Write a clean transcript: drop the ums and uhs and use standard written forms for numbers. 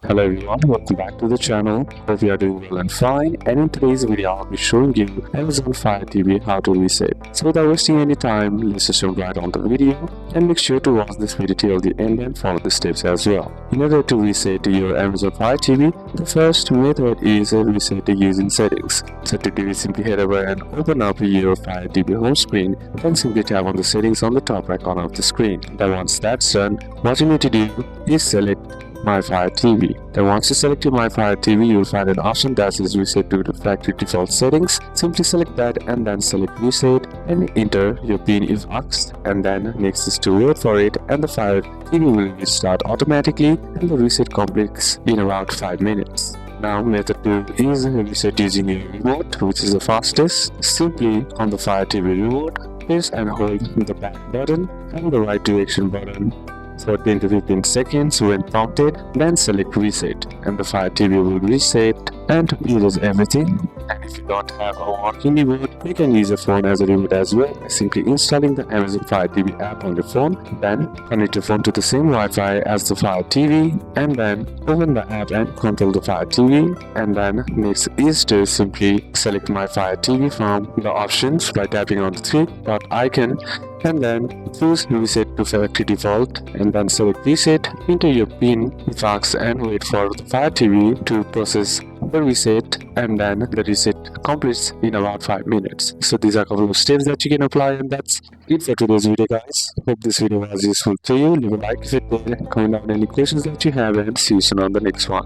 Hello everyone, welcome back to the channel. Hope you are doing well and fine, and in today's video I'll be showing you Amazon Fire TV how to reset. So without wasting any time, let's just jump right on the video and make sure to watch this video till the end and follow the steps as well. In order to reset your Amazon Fire TV, the first method is reset using settings. So to do it, simply head over and open up your Fire TV home screen, then simply tap on the settings on the top right corner of the screen. Then once that's done, what you need to do is select My Fire TV. Then once you select your My Fire TV, you'll find an option that says reset to the factory default settings. Simply select that and then select reset and enter your PIN if asked, and then next is to wait for it, and the Fire TV will restart automatically and the reset completes in around 5 minutes. Now method 2 is reset using your remote, which is the fastest. Simply on the Fire TV remote, press and hold the back button and the right direction button for 10 to 15 seconds. When prompted, then select reset and the Fire TV will reset and erase everything. And if you don't have a working remote, you can use your phone as a remote as well by simply installing the Amazon Fire TV app on your phone. Then connect your phone to the same Wi-Fi as the Fire TV and then open the app and control the Fire TV. And then next is to simply select My Fire TV from the options by tapping on the three-dot icon, and then choose reset to factory default and then select reset, enter your PIN if asked, and wait for the Fire TV to process the reset, and then the reset completes in about 5 minutes. So these are a couple of steps that you can apply, and that's it for today's video, guys. Hope this video was useful to you. Leave a like if it did, comment down any questions that you have, and see you soon on the next one.